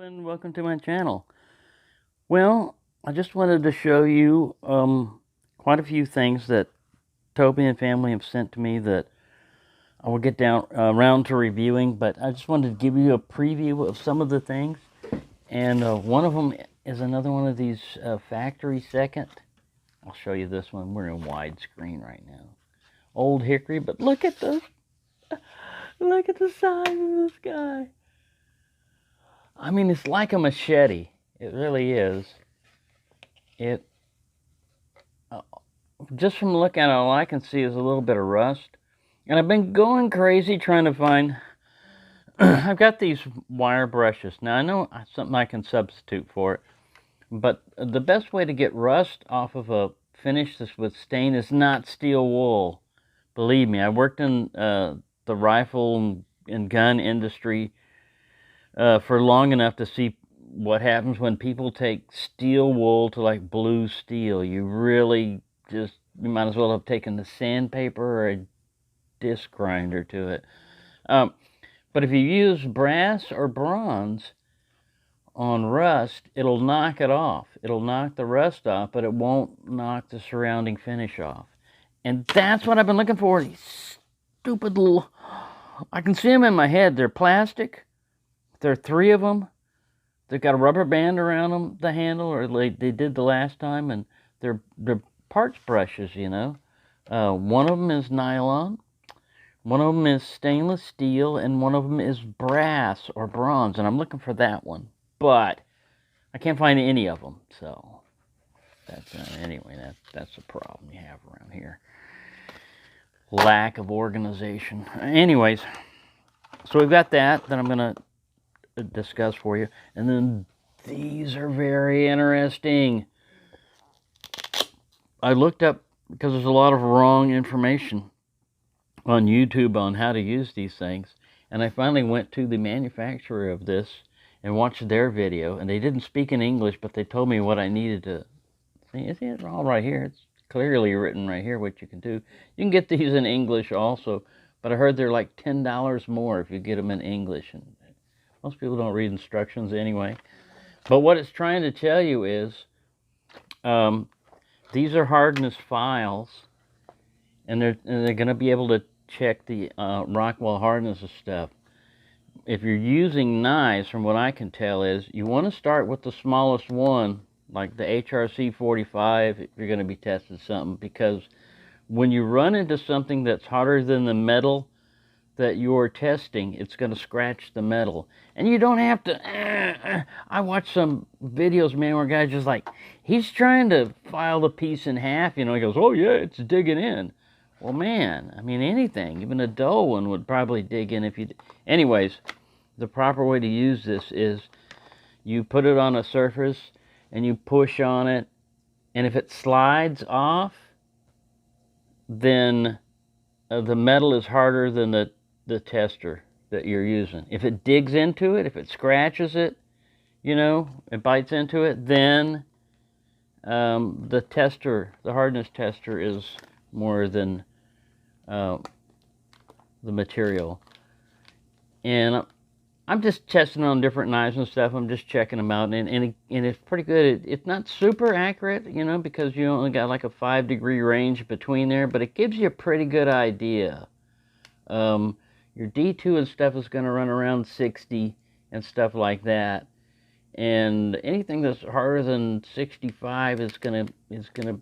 everyone, welcome to my channel. Well, I just wanted to show you quite a few things that Toby and family have sent to me that I will get down around to reviewing, but I just wanted to give you a preview of some of the things. And one of them is another one of these factory second. I'll show you this one. We're in widescreen right now. Old hickory, but look at the size of this guy. I mean, it's like a machete. It really is. Just from looking at it, all I can see is a little bit of rust. And I've been going crazy trying to find... I've got these wire brushes. Now, I know something I can substitute for it. But the best way to get rust off of a finish that's with stain is not steel wool. Believe me, I worked in the rifle and gun industry for long enough to see what happens when people take steel wool to like blue steel. You might as well have taken the sandpaper or a disc grinder to it. But if you use brass or bronze on rust, it'll knock it off. It'll knock the rust off, but it won't knock the surrounding finish off. And that's what I've been looking for. These stupid little... I can see them in my head. They're plastic. There are 3 of them. They've got a rubber band around them, the handle, or they did the last time, and they're parts brushes, you know. One of them is nylon, one of them is stainless steel, and one of them is brass or bronze, and I'm looking for that one. But I can't find any of them, so that's anyway, that's the problem you have around here. Lack of organization. Anyways, so we've got that I'm going to discuss for you. And then these are very interesting. I looked up, because there's a lot of wrong information on YouTube on how to use these things, and I finally went to the manufacturer of this and watched their video, and they didn't speak in English, but they told me what I needed to see. It's all right here. It's clearly written right here what you can do. You can get these in English also, but I heard they're like $10 more if you get them in English, and most people don't read instructions anyway. But what it's trying to tell you is these are hardness files, and they're going to be able to check the Rockwell hardness of stuff. If you're using knives, from what I can tell, is you want to start with the smallest one, like the HRC 45, if you're going to be testing something, because when you run into something that's harder than the metal that you're testing, it's going to scratch the metal. And you don't have to... I watched some videos, man, where a guy's just like, he's trying to file the piece in half, you know, he goes, oh yeah, it's digging in. Well, man, I mean, anything, even a dull one would probably dig in if you... Anyways, the proper way to use this is you put it on a surface and you push on it, and if it slides off, then the metal is harder than the tester that you're using. If it digs into it, if it scratches it, you know, it bites into it, then the hardness tester is more than the material. And I'm just testing on different knives and stuff. I'm just checking them out, and it's pretty good. It's not super accurate, you know, because you only got like a 5-degree range between there, but it gives you a pretty good idea. Your D2 and stuff is going to run around 60 and stuff like that, and anything that's harder than 65 is going to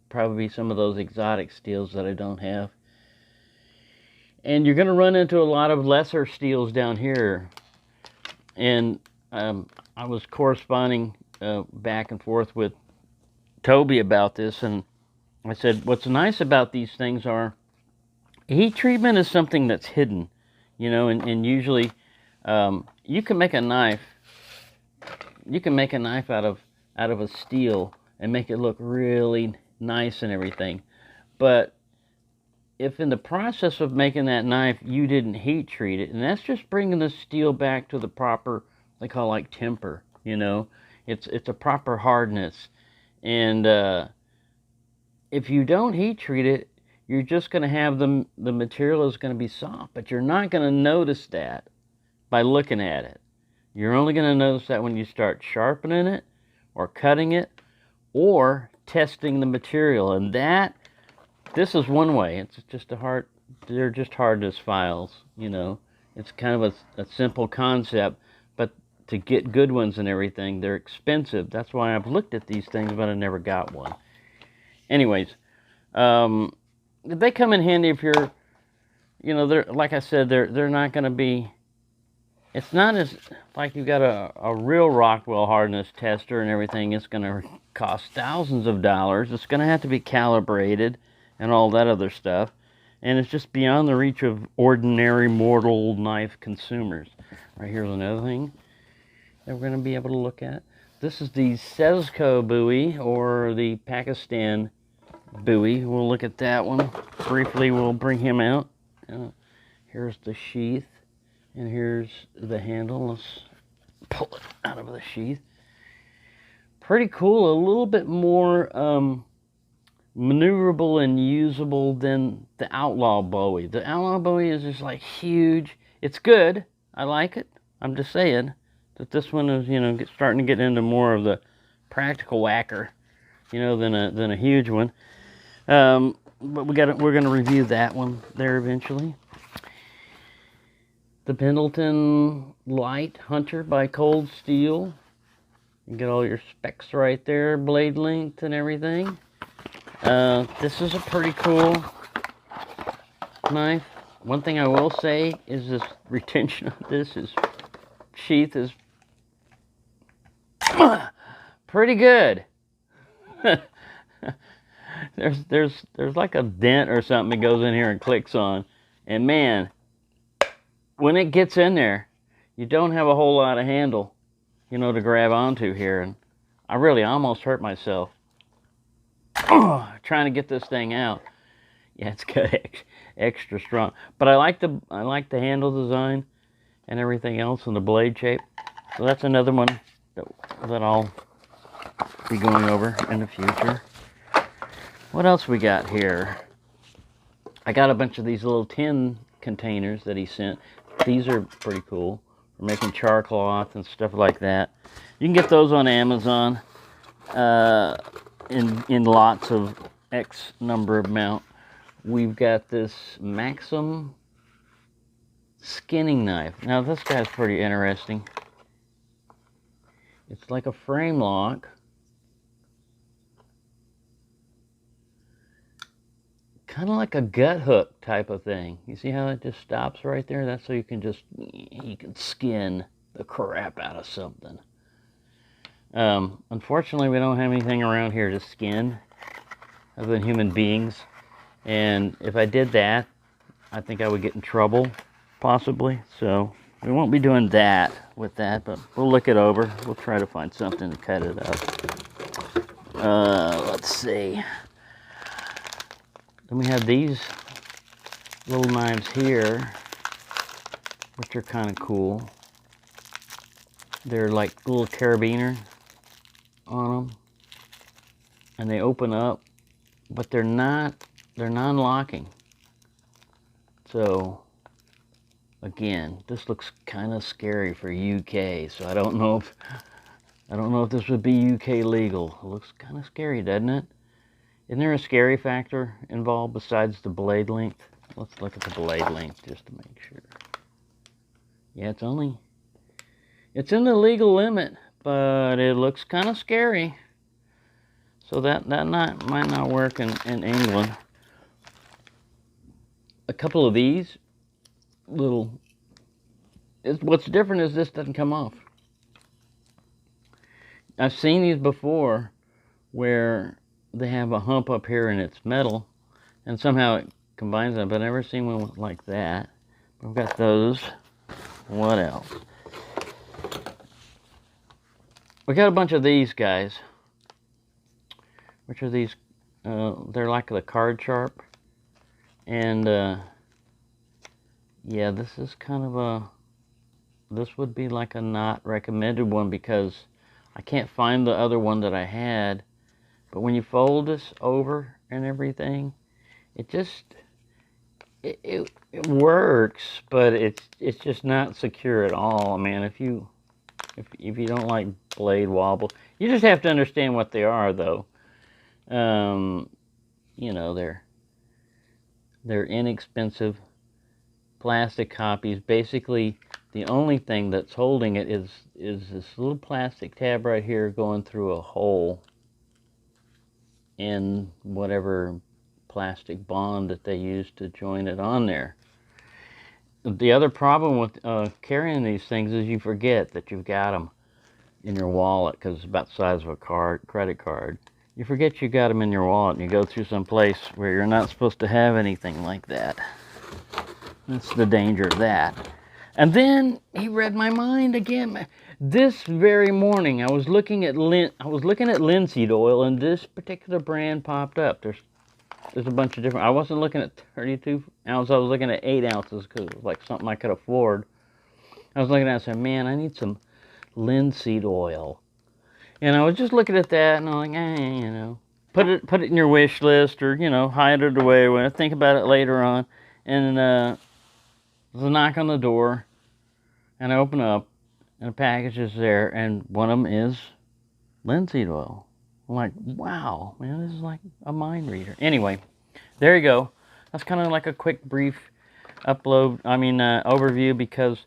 probably be some of those exotic steels that I don't have. And you're going to run into a lot of lesser steels down here. And I was corresponding back and forth with Toby about this, and I said, what's nice about these things are heat treatment is something that's hidden, you know, and usually you can make a knife. You can make a knife out of a steel and make it look really nice and everything. But if in the process of making that knife you didn't heat treat it, and that's just bringing the steel back to the proper, they call like temper, you know, it's a proper hardness. And if you don't heat treat it, you're just going to have the material is going to be soft, but you're not going to notice that by looking at it. You're only going to notice that when you start sharpening it or cutting it or testing the material. And this is one way. It's just they're just hardness files, you know. It's kind of a simple concept, but to get good ones and everything, they're expensive. That's why I've looked at these things, but I never got one. Anyways, they come in handy if you're, you know, they're, like I said, they're not going to be, it's not as like you've got a real Rockwell hardness tester and everything. It's going to cost thousands of dollars. It's going to have to be calibrated and all that other stuff. And it's just beyond the reach of ordinary mortal knife consumers. Right, here's another thing that we're going to be able to look at. This is the Sezco buoy, or the Pakistan buoy. We'll look at that one briefly. We'll bring him out. Here's the sheath, and here's the handle. Let's pull it out of the sheath. Pretty cool. A little bit more maneuverable and usable than the Outlaw Bowie. The Outlaw Bowie is just like huge. It's good. I like it. I'm just saying that this one is, you know, starting to get into more of the practical whacker, you know, than a huge one. But we're going to review that one there eventually. The Pendleton Light Hunter by Cold Steel. You get all your specs right there, blade length and everything. This is a pretty cool knife. One thing I will say is this retention of this sheath is pretty good. there's like a dent or something that goes in here and clicks on, and man, when it gets in there, you don't have a whole lot of handle, you know, to grab onto here, and I really almost hurt myself trying to get this thing out. Yeah, it's got extra strong, but I like the handle design and everything else, and the blade shape. So that's another one that I'll be going over in the future. What else we got here? I got a bunch of these little tin containers that he sent. These are pretty cool for making char cloth and stuff like that. You can get those on Amazon in lots of X number of amount. We've got this Maxim skinning knife. Now this guy's pretty interesting. It's like a frame lock. Kind of like a gut hook type of thing. You see how it just stops right there? That's so you can skin the crap out of something. Unfortunately, we don't have anything around here to skin other than human beings. And if I did that, I think I would get in trouble, possibly. So we won't be doing that with that, but we'll look it over. We'll try to find something to cut it up. Let's see. Then we have these little knives here, which are kind of cool. They're like little carabiner on them, and they open up, but they're non-locking. So again, this looks kind of scary for UK. So I don't know if this would be UK legal. It looks kind of scary, doesn't it? Isn't there a scary factor involved besides the blade length? Let's look at the blade length just to make sure. Yeah, it's in the legal limit, but it looks kind of scary. So that might not work in England. A couple of these what's different is this doesn't come off. I've seen these before where they have a hump up here and it's metal, and somehow it combines them, but I've never seen one like that. We've got those. What else? We got a bunch of these guys, which are these, they're like the card sharp, and yeah, this is kind of this would be like a not recommended one because I can't find the other one that I had. But when you fold this over and everything, it works, but it's just not secure at all, man. If you if you don't like blade wobble. You just have to understand what they are, though. You know, they're inexpensive plastic copies. Basically, the only thing that's holding it is this little plastic tab right here going through a hole in whatever plastic bond that they use to join it on there. The other problem with carrying these things is you forget that you've got them in your wallet, because it's about the size of a credit card. You forget you got them in your wallet, and you go through some place where you're not supposed to have anything like that. That's the danger of that. And then he read my mind again. This very morning, I was looking at linseed oil, and this particular brand popped up. There's a bunch of different. I wasn't looking at 32 ounces. I was looking at 8 ounces because it was like something I could afford. I was looking at it and said, man, I need some linseed oil. And I was just looking at that, and I'm like, you know, put it in your wish list, or, you know, hide it away. When I think about it later on. And there's a knock on the door, and I open up, and a package is there, and one of them is linseed oil. I'm like, wow, man, this is like a mind reader. Anyway, there you go. That's kind of like a quick, brief overview, because,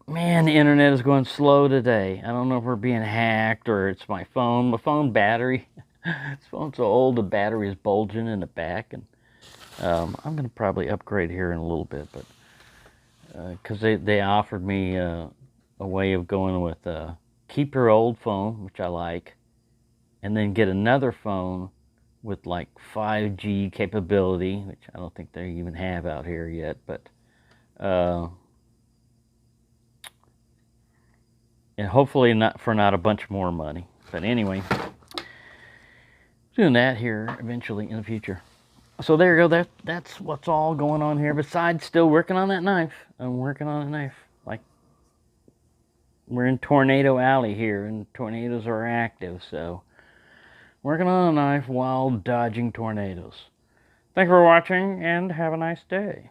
man, the internet is going slow today. I don't know if we're being hacked or it's my phone. My phone battery. This phone's so old, the battery is bulging in the back, and I'm going to probably upgrade here in a little bit, but because they offered me a way of going with keep your old phone, which I like, and then get another phone with like 5G capability, which I don't think they even have out here yet, but and hopefully not a bunch more money. But anyway, doing that here eventually in the future. So there you go. That's what's all going on here. Besides still working on that knife. I'm working on a knife. Like, we're in Tornado Alley here, and tornadoes are active, so working on a knife while dodging tornadoes. Thank you for watching, and have a nice day.